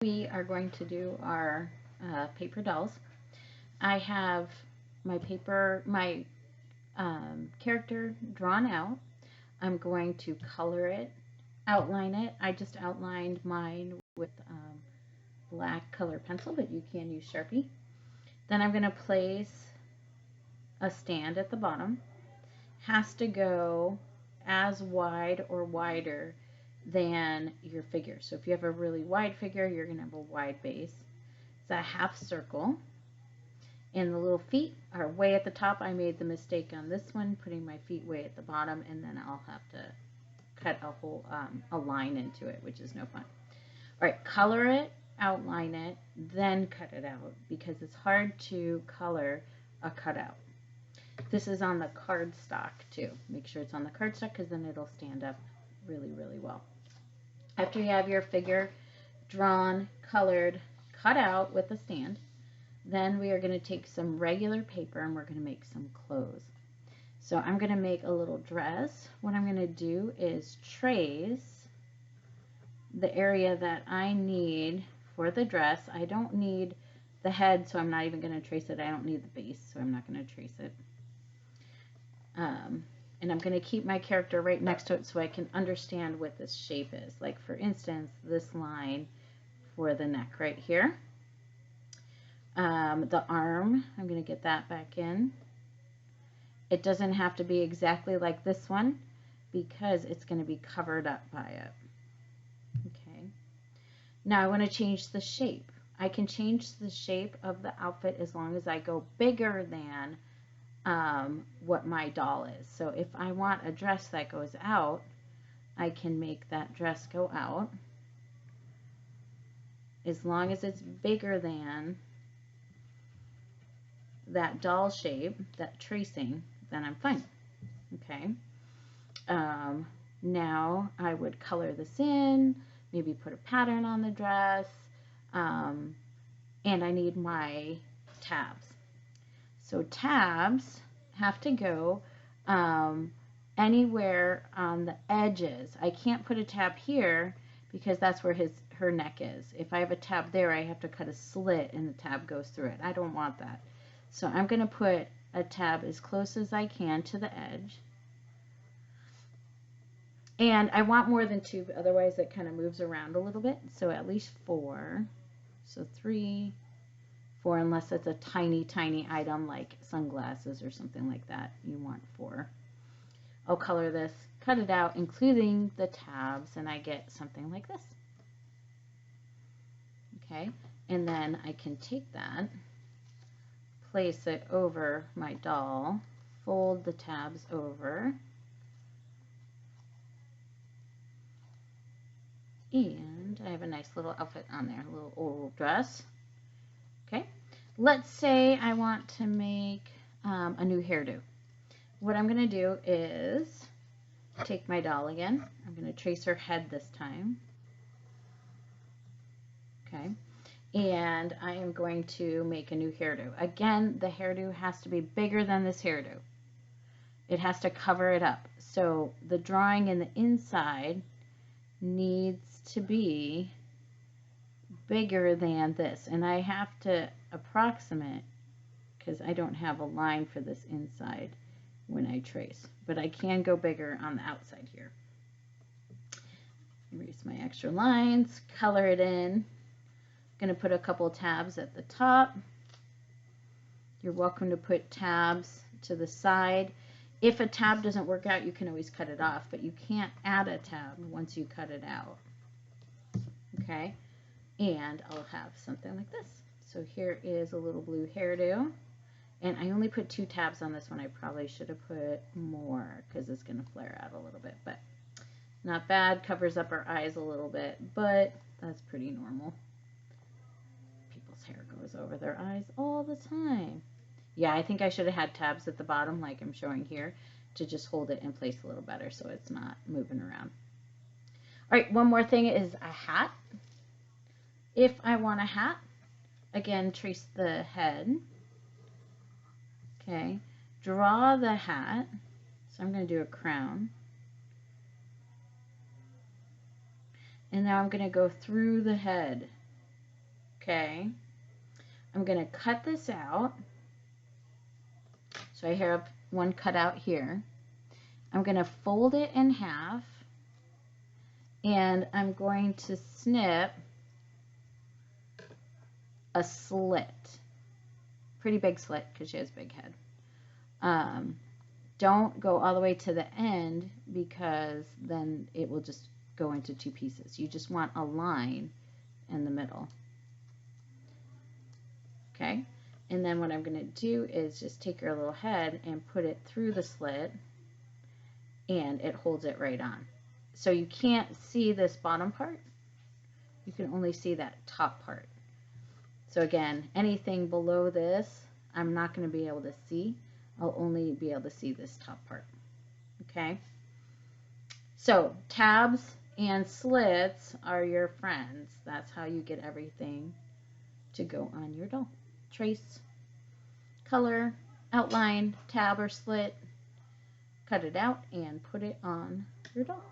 we are going to do our paper dolls. I have my character drawn out. I'm going to color it, outline it. I just outlined mine with black color pencil, but you can use Sharpie. Then I'm going to place a stand at the bottom. Has to go as wide or wider than your figure. So if you have a really wide figure, you're going to have a wide base. It's a half circle. And the little feet are way at the top. I made the mistake on this one, putting my feet way at the bottom, and then I'll have to cut a whole a line into it, which is no fun. All right, color it, outline it, then cut it out, because it's hard to color a cutout. This is on the cardstock too. Make sure it's on the cardstock, because then it'll stand up really, really well. After you have your figure drawn, colored, cut out with a stand, then we are going to take some regular paper and we're going to make some clothes. So I'm going to make a little dress. What I'm going to do is trace the area that I need for the dress. I don't need the head, so I'm not even going to trace it. I don't need the base, so I'm not going to trace it. And I'm going to keep my character right next to it so I can understand what this shape is. Like, for instance, this line for the neck right here. The arm, I'm going to get that back in. It doesn't have to be exactly like this one because it's going to be covered up by it. Okay. Now I want to change the shape. I can change the shape of the outfit as long as I go bigger than what my doll is. So if I want a dress that goes out, I can make that dress go out. As long as it's bigger than that doll shape, that tracing, then I'm fine. Okay. Now I would color this in, maybe put a pattern on the dress, and I need my tabs. So tabs have to go anywhere on the edges. I can't put a tab here because that's where her neck is. If I have a tab there, I have to cut a slit and the tab goes through it. I don't want that. So I'm going to put a tab as close as I can to the edge. And I want more than 2, otherwise it kind of moves around a little bit. So at least 4. So 3, 4, unless it's a tiny, tiny item like sunglasses or something like that. You want 4. I'll color this, cut it out, including the tabs, and I get something like this. Okay, and then I can take that, place it over my doll, fold the tabs over, and I have a nice little outfit on there, a little old dress. Okay, let's say I want to make a new hairdo. What I'm going to do is take my doll again. I'm going to trace her head this time. Okay, and I am going to make a new hairdo. Again, the hairdo has to be bigger than this hairdo. It has to cover it up. So the drawing in the inside needs to be bigger than this. And I have to approximate because I don't have a line for this inside when I trace. But I can go bigger on the outside here. Erase my extra lines, color it in. Going to put a couple tabs at the top. You're welcome to put tabs to the side. If a tab doesn't work out, you can always cut it off, but you can't add a tab once you cut it out. Okay, and I'll have something like this. So here is a little blue hairdo, and I only put 2 tabs on this one. I probably should have put more because it's going to flare out a little bit, but not bad. Covers up her eyes a little bit, but that's pretty normal. Hair goes over their eyes all the time. Yeah, I think I should have had tabs at the bottom like I'm showing here to just hold it in place a little better so it's not moving around. All right, one more thing is a hat. If I want a hat, again, trace the head. Okay, draw the hat. So I'm going to do a crown. And now I'm going to go through the head. Okay. I'm going to cut this out. So I have one cut out here. I'm going to fold it in half, and I'm going to snip a slit. Pretty big slit because she has a big head. Don't go all the way to the end because then it will just go into two pieces. You just want a line in the middle. Okay, and then what I'm going to do is just take your little head and put it through the slit, and it holds it right on. So you can't see this bottom part. You can only see that top part. So again, anything below this, I'm not going to be able to see. I'll only be able to see this top part. Okay? So tabs and slits are your friends. That's how you get everything to go on your doll. Trace, color, outline, tab or slit, cut it out, and put it on your doll.